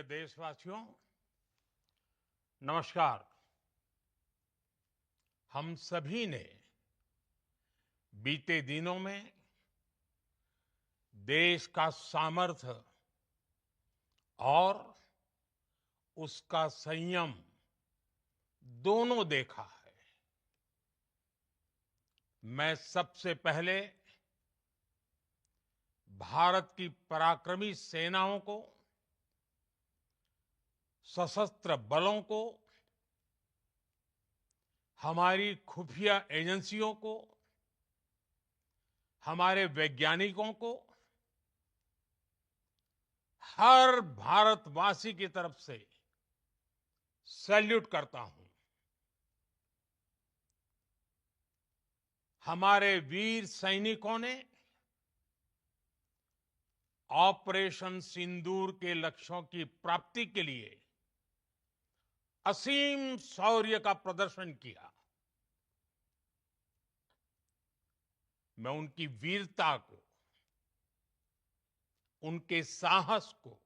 देशवासियों, नमस्कार। हम सभी ने बीते दिनों में देश का सामर्थ्य और उसका संयम दोनों देखा है। मैं सबसे पहले भारत की पराक्रमी सेनाओं को, सशस्त्र बलों को, हमारी खुफिया एजेंसियों को, हमारे वैज्ञानिकों को, हर भारतवासी की तरफ से सैल्यूट करता हूं। हमारे वीर सैनिकों ने ऑपरेशन सिंदूर के लक्ष्यों की प्राप्ति के लिए असीम शौर्य का प्रदर्शन किया। मैं उनकी वीरता को, उनके साहस को,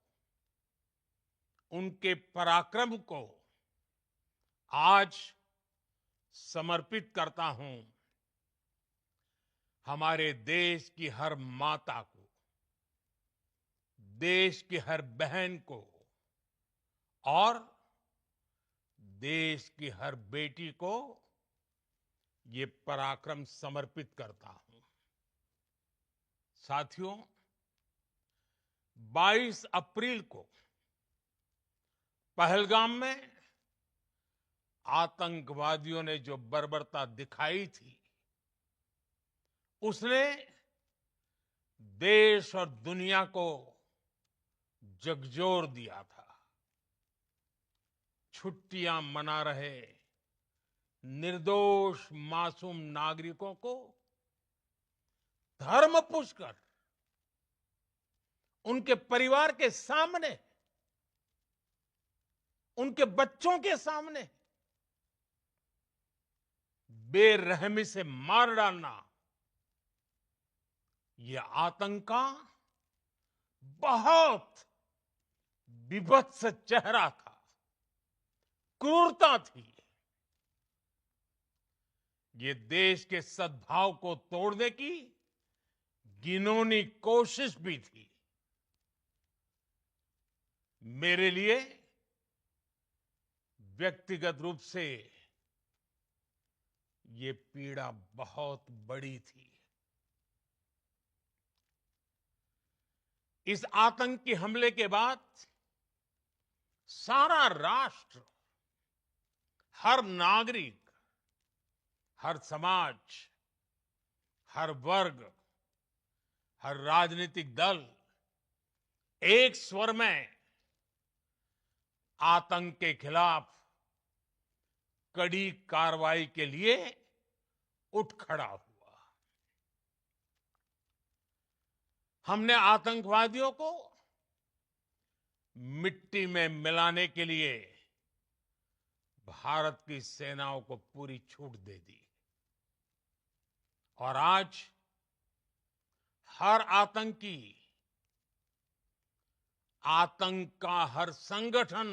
उनके पराक्रम को आज समर्पित करता हूं। हमारे देश की हर माता को, देश की हर बहन को और देश की हर बेटी को ये पराक्रम समर्पित करता हूं। साथियों, 22 अप्रैल को पहलगाम में आतंकवादियों ने जो बर्बरता दिखाई थी, उसने देश और दुनिया को झकझोर दिया था। छुट्टियां मना रहे निर्दोष मासूम नागरिकों को धर्म पूछकर उनके परिवार के सामने, उनके बच्चों के सामने बेरहमी से मार डालना, यह आतंक का बहुत विभत्स चेहरा था, क्रूरता थी। ये देश के सद्भाव को तोड़ने की घिनौनी कोशिश भी थी। मेरे लिए व्यक्तिगत रूप से ये पीड़ा बहुत बड़ी थी। इस आतंकी हमले के बाद सारा राष्ट्र, हर नागरिक, हर समाज, हर वर्ग, हर राजनीतिक दल एक स्वर में आतंक के खिलाफ कड़ी कार्रवाई के लिए उठ खड़ा हुआ। हमने आतंकवादियों को मिट्टी में मिलाने के लिए भारत की सेनाओं को पूरी छूट दे दी और आज हर आतंकी, आतंक का हर संगठन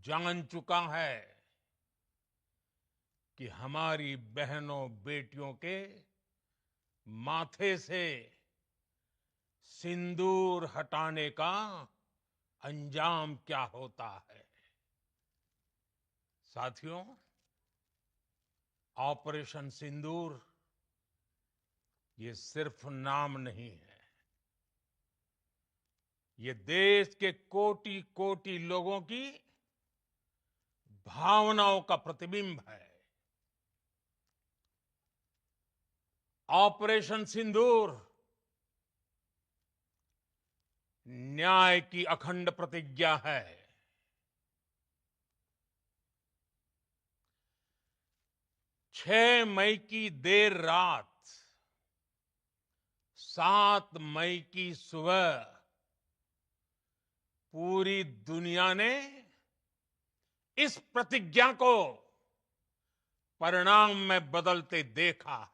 जान चुका है कि हमारी बहनों बेटियों के माथे से सिंदूर हटाने का अंजाम क्या होता है। साथियों, ऑपरेशन सिंदूर ये सिर्फ नाम नहीं है, ये देश के कोटि कोटि लोगों की भावनाओं का प्रतिबिंब है। ऑपरेशन सिंदूर न्याय की अखंड प्रतिज्ञा है। 6 मई की देर रात, 7 मई की सुबह पूरी दुनिया ने इस प्रतिज्ञा को परिणाम में बदलते देखा है।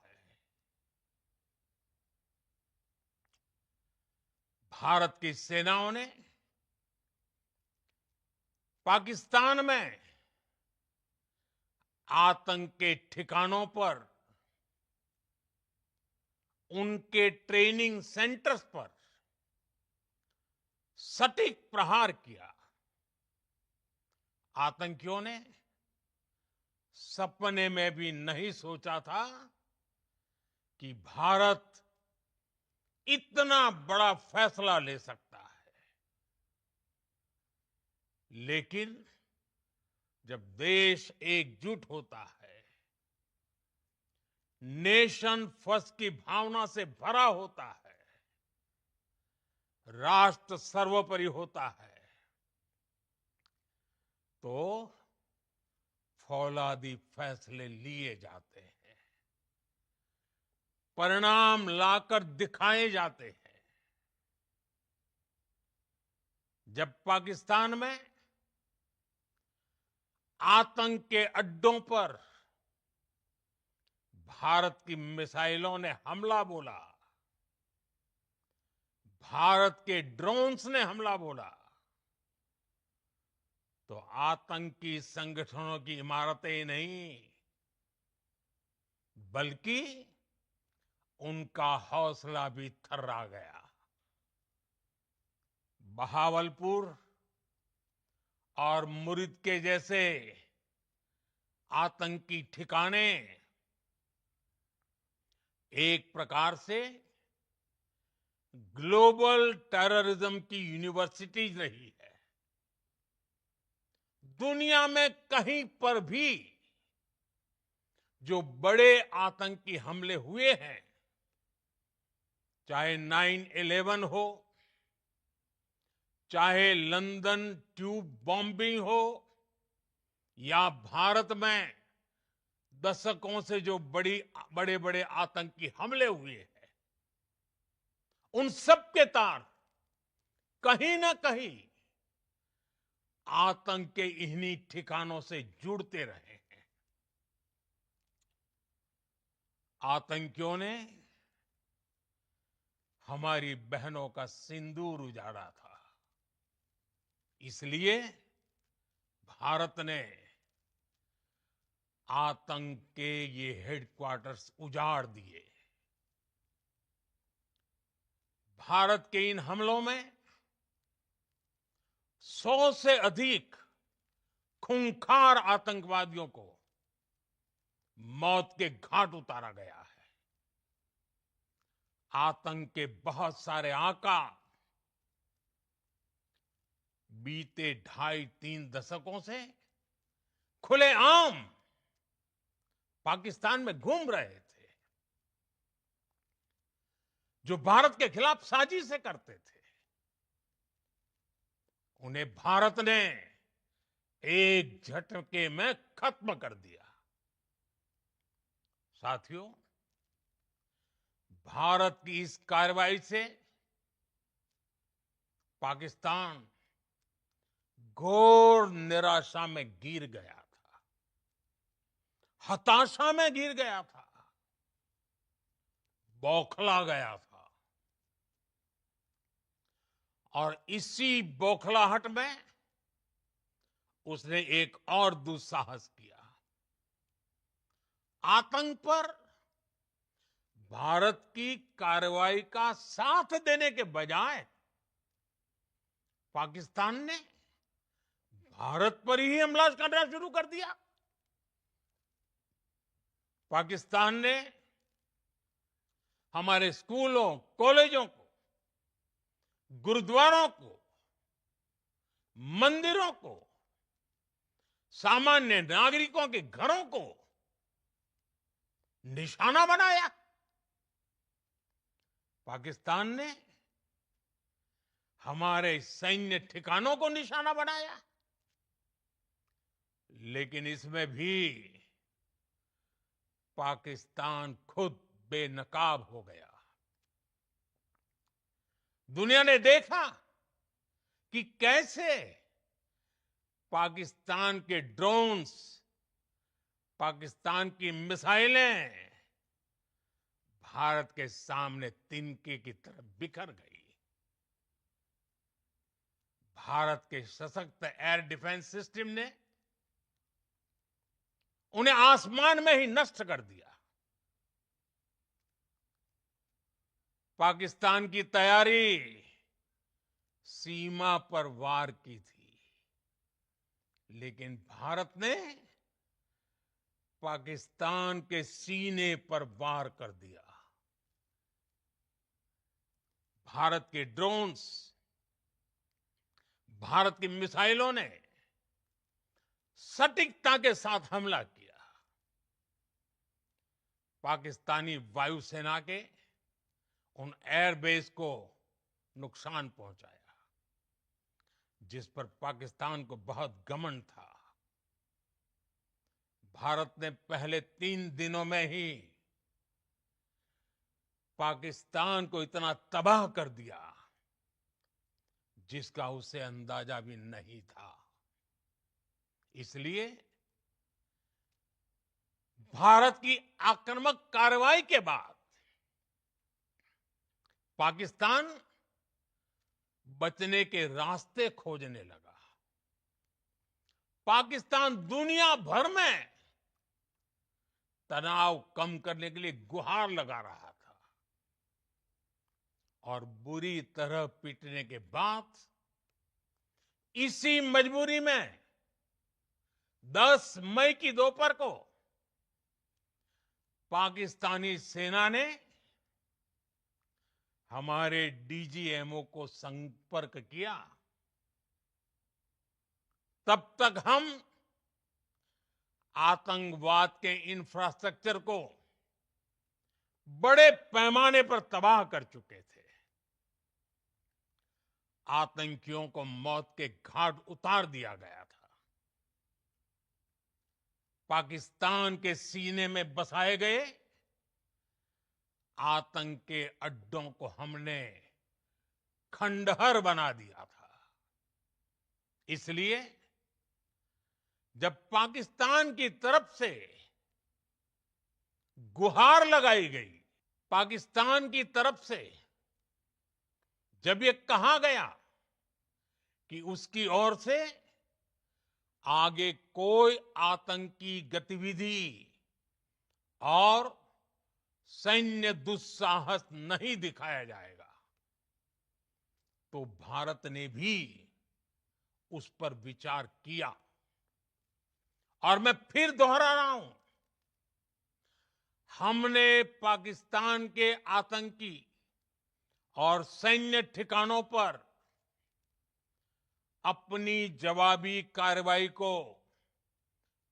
भारत की सेनाओं ने पाकिस्तान में आतंक के ठिकानों पर, उनके ट्रेनिंग सेंटर्स पर सटीक प्रहार किया। आतंकियों ने सपने में भी नहीं सोचा था कि भारत इतना बड़ा फैसला ले सकता है। लेकिन जब देश एकजुट होता है, नेशन फर्स्ट की भावना से भरा होता है, राष्ट्र सर्वोपरि होता है, तो फौलादी फैसले लिए जाते हैं, परिणाम लाकर दिखाए जाते हैं। जब पाकिस्तान में आतंक के अड्डों पर भारत की मिसाइलों ने हमला बोला, भारत के ड्रोन्स ने हमला बोला, तो आतंकी संगठनों की इमारतें नहीं, बल्कि उनका हौसला भी थर्रा गया। बहावलपुर और मुरिद के जैसे आतंकी ठिकाने एक प्रकार से ग्लोबल टेररिज्म की यूनिवर्सिटीज रही है। दुनिया में कहीं पर भी जो बड़े आतंकी हमले हुए हैं, चाहे 9/11 हो, चाहे लंदन ट्यूब बॉम्बिंग हो, या भारत में दशकों से जो बड़े बड़े आतंकी हमले हुए हैं, उन सब के तार कहीं ना कहीं आतंक के इन्हीं ठिकानों से जुड़ते रहे हैं। आतंकियों ने हमारी बहनों का सिंदूर उजाड़ा था, इसलिए भारत ने आतंक के ये हेडक्वार्टर्स उजाड़ दिए। भारत के इन हमलों में 100 से अधिक खूंखार आतंकवादियों को मौत के घाट उतारा गया है। आतंक के बहुत सारे आका बीते 2.5-3 दशकों से खुलेआम पाकिस्तान में घूम रहे थे, जो भारत के खिलाफ साजिशें करते थे। उन्हें भारत ने एक झटके में खत्म कर दिया। साथियों, भारत की इस कार्रवाई से पाकिस्तान घोर निराशा में गिर गया था, हताशा में गिर गया था, बौखला गया था। और इसी बौखलाहट में उसने एक और दुस्साहस किया। आतंक पर भारत की कार्रवाई का साथ देने के बजाय पाकिस्तान ने भारत पर ही हमला करना शुरू कर दिया। पाकिस्तान ने हमारे स्कूलों, कॉलेजों को, गुरुद्वारों को, मंदिरों को, सामान्य नागरिकों के घरों को निशाना बनाया। पाकिस्तान ने हमारे सैन्य ठिकानों को निशाना बनाया। लेकिन इसमें भी पाकिस्तान खुद बेनकाब हो गया। दुनिया ने देखा कि कैसे पाकिस्तान के ड्रोन्स, पाकिस्तान की मिसाइलें भारत के सामने तिनके की तरह बिखर गई। भारत के सशक्त एयर डिफेंस सिस्टम ने उन्हें आसमान में ही नष्ट कर दिया। पाकिस्तान की तैयारी सीमा पर वार की थी, लेकिन भारत ने पाकिस्तान के सीने पर वार कर दिया। भारत के ड्रोन्स, भारत की मिसाइलों ने सटीकता के साथ हमला किया। पाकिस्तानी वायुसेना के उन एयरबेस को नुकसान पहुंचाया, जिस पर पाकिस्तान को बहुत घमंड था। भारत ने पहले 3 दिनों में ही पाकिस्तान को इतना तबाह कर दिया जिसका उसे अंदाजा भी नहीं था। इसलिए भारत की आक्रामक कार्रवाई के बाद पाकिस्तान बचने के रास्ते खोजने लगा। पाकिस्तान दुनिया भर में तनाव कम करने के लिए गुहार लगा रहा था और बुरी तरह पीटने के बाद इसी मजबूरी में 10 मई की दोपहर को पाकिस्तानी सेना ने हमारे डीजीएमओ को संपर्क किया। तब तक हम आतंकवाद के इंफ्रास्ट्रक्चर को बड़े पैमाने पर तबाह कर चुके थे। आतंकियों को मौत के घाट उतार दिया गया था। पाकिस्तान के सीने में बसाए गए आतंक के अड्डों को हमने खंडहर बना दिया था। इसलिए जब पाकिस्तान की तरफ से गुहार लगाई गई, पाकिस्तान की तरफ से जब ये कहा गया कि उसकी ओर से आगे कोई आतंकी गतिविधि और सैन्य दुस्साहस नहीं दिखाया जाएगा, तो भारत ने भी उस पर विचार किया। और मैं फिर दोहरा रहा हूं, हमने पाकिस्तान के आतंकी और सैन्य ठिकानों पर अपनी जवाबी कार्रवाई को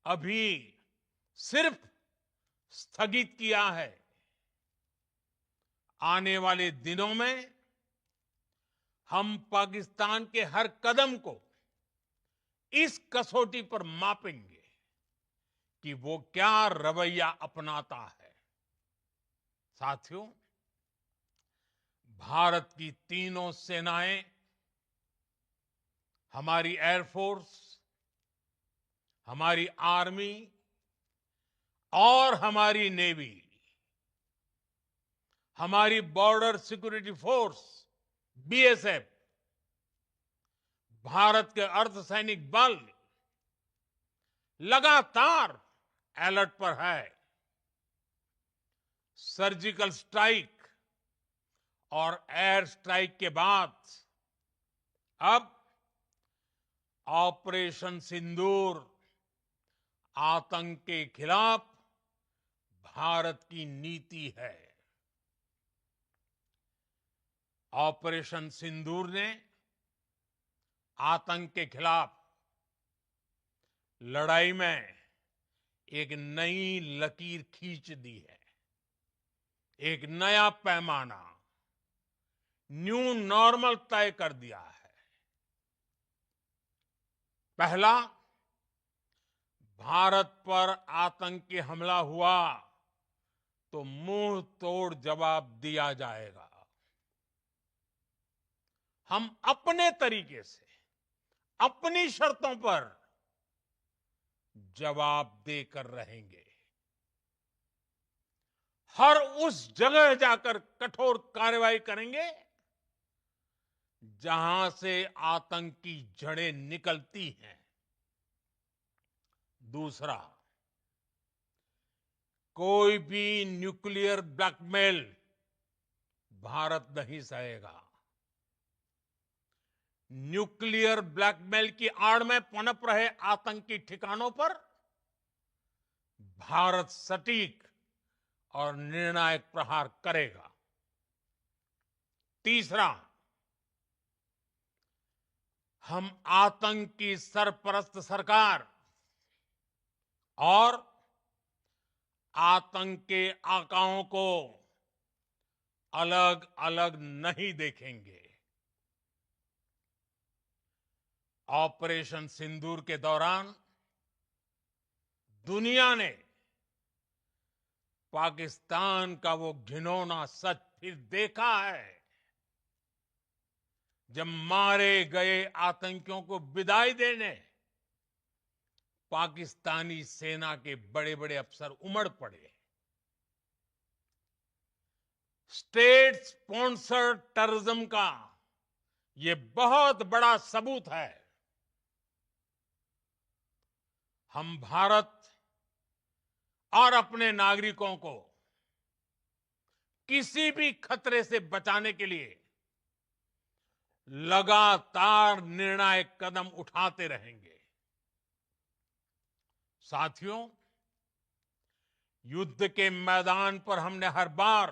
अभी सिर्फ स्थगित किया है। आने वाले दिनों में हम पाकिस्तान के हर कदम को इस कसौटी पर मापेंगे कि वो क्या रवैया अपनाता है। साथियों, भारत की तीनों सेनाएं, हमारी एयरफोर्स, हमारी आर्मी और हमारी नेवी, हमारी border security force BSF, Bharat के अर्धसैनिक बल लगातार अलर्ट पर है। सर्जिकल स्ट्राइक और एयर स्ट्राइक के बाद अब ऑपरेशन सिंदूर आतंक के खिलाफ भारत की नीति है। ऑपरेशन सिंदूर ने आतंक के खिलाफ लड़ाई में एक नई लकीर खींच दी है, एक नया पैमाना, न्यू नॉर्मल तय कर दिया है। पहला, भारत पर आतंकी हमला हुआ तो मुंह तोड़ जवाब दिया जाएगा। हम अपने तरीके से, अपनी शर्तों पर जवाब देकर रहेंगे। हर उस जगह जाकर कठोर कार्रवाई करेंगे जहां से आतंक की जड़ें निकलती हैं। दूसरा, कोई भी न्यूक्लियर ब्लैकमेल भारत नहीं सहेगा। न्यूक्लियर ब्लैकमेल की आड़ में पनप रहे आतंकी ठिकानों पर भारत सटीक और निर्णायक प्रहार करेगा। तीसरा, हम आतंक की सरपरस्त सरकार और आतंक के आकाओं को अलग अलग नहीं देखेंगे। ऑपरेशन सिंदूर के दौरान दुनिया ने पाकिस्तान का वो घिनौना सच फिर देखा है, जब मारे गए आतंकियों को विदाई देने पाकिस्तानी सेना के बड़े बड़े अफसर उमड़ पड़े। स्टेट स्पॉन्सर्ड टेररिज्म का ये बहुत बड़ा सबूत है। हम भारत और अपने नागरिकों को किसी भी खतरे से बचाने के लिए लगातार निर्णायक कदम उठाते रहेंगे। साथियों, युद्ध के मैदान पर हमने हर बार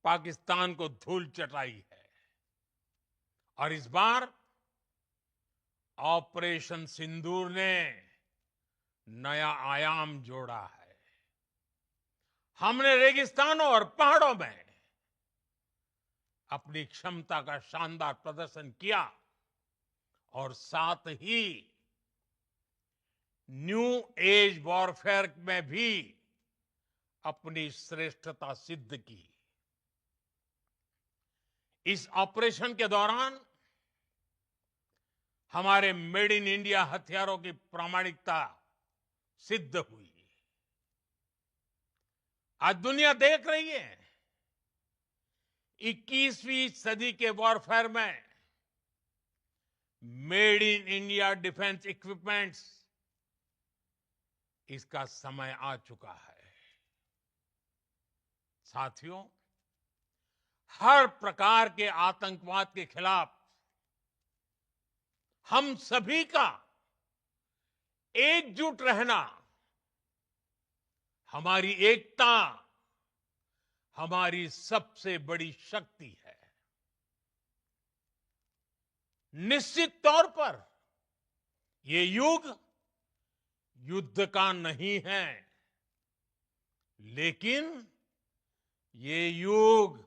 पाकिस्तान को धूल चटाई है और इस बार ऑपरेशन सिंदूर ने नया आयाम जोड़ा है। हमने रेगिस्तानों और पहाड़ों में अपनी क्षमता का शानदार प्रदर्शन किया और साथ ही न्यू एज वॉरफेयर में भी अपनी श्रेष्ठता सिद्ध की। इस ऑपरेशन के दौरान हमारे मेड इन इंडिया हथियारों की प्रामाणिकता सिद्ध हुई। आज दुनिया देख रही है 21वीं सदी के वॉरफेयर में made in India defence equipments, इसका समय आ चुका है। साथियों, हर प्रकार के आतंकवाद के खिलाफ हम सभी का एकजुट रहना, हमारी एकता हमारी सबसे बड़ी शक्ति है। निश्चित तौर पर ये युग युद्ध का नहीं है, लेकिन ये युग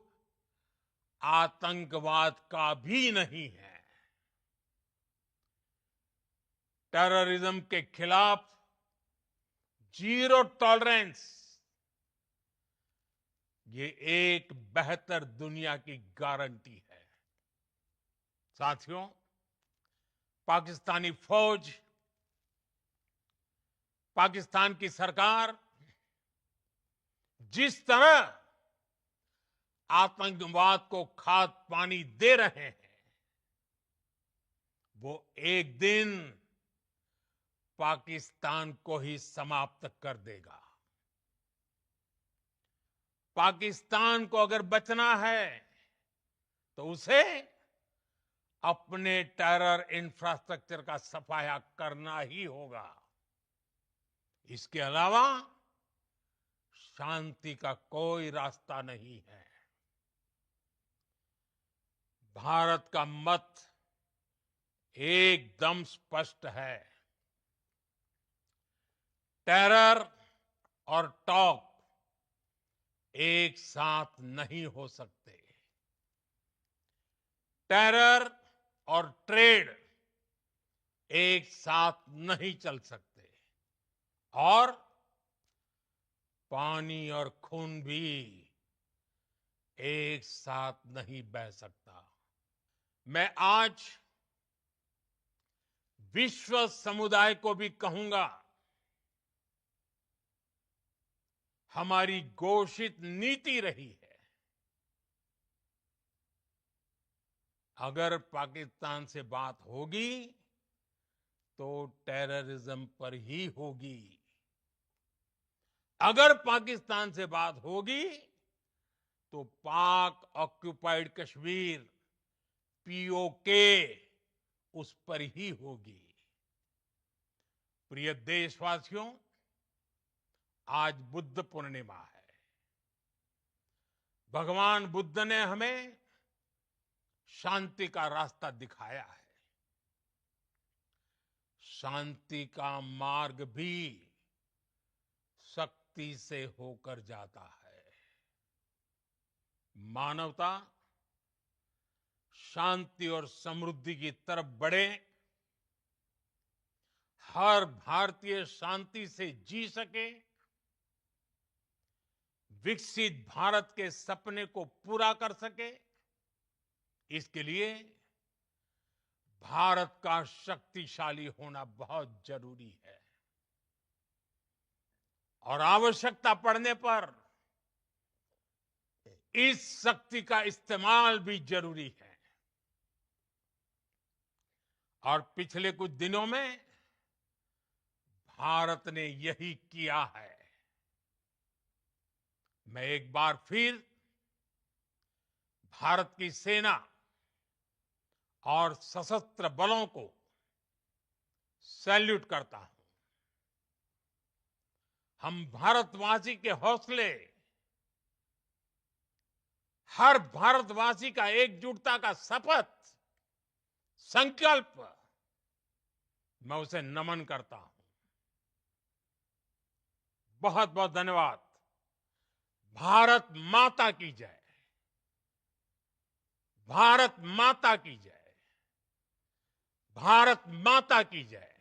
आतंकवाद का भी नहीं है। टेररिज्म के खिलाफ जीरो टॉलरेंस, ये एक बेहतर दुनिया की गारंटी है। साथियों, पाकिस्तानी फौज, पाकिस्तान की सरकार जिस तरह आतंकवाद को खाद पानी दे रहे हैं, वो एक दिन पाकिस्तान को ही समाप्त कर देगा। पाकिस्तान को अगर बचना है तो उसे अपने टेरर इंफ्रास्ट्रक्चर का सफाया करना ही होगा। इसके अलावा शांति का कोई रास्ता नहीं है। भारत का मत एकदम स्पष्ट है। टेरर और टॉक एक साथ नहीं हो सकते। टेरर और ट्रेड एक साथ नहीं चल सकते और पानी और खून भी एक साथ नहीं बह सकता। मैं आज विश्व समुदाय को भी कहूंगा, हमारी घोषित नीति रही है अगर पाकिस्तान से बात होगी तो टेररिज्म पर ही होगी। अगर पाकिस्तान से बात होगी तो पाक ऑक्युपाइड कश्मीर पीओके उस पर ही होगी। प्रिय देशवासियों, आज बुद्ध पूर्णिमा है। भगवान बुद्ध ने हमें शांति का रास्ता दिखाया है। शांति का मार्ग भी शक्ति से होकर जाता है। मानवता शांति और समृद्धि की तरफ बढ़े, हर भारतीय शांति से जी सके, विकसित भारत के सपने को पूरा कर सके, इसके लिए भारत का शक्तिशाली होना बहुत जरूरी है। और आवश्यकता पड़ने पर इस शक्ति का इस्तेमाल भी जरूरी है। और पिछले कुछ दिनों में भारत ने यही किया है। मैं एक बार फिर भारत की सेना और सशस्त्र बलों को सैल्यूट करता हूं। हम भारतवासी के हौसले, हर भारतवासी का एकजुटता का शपथ, संकल्प, मैं उसे नमन करता हूं। बहुत बहुत धन्यवाद। भारत माता की जय। भारत माता की जय। भारत माता की जय।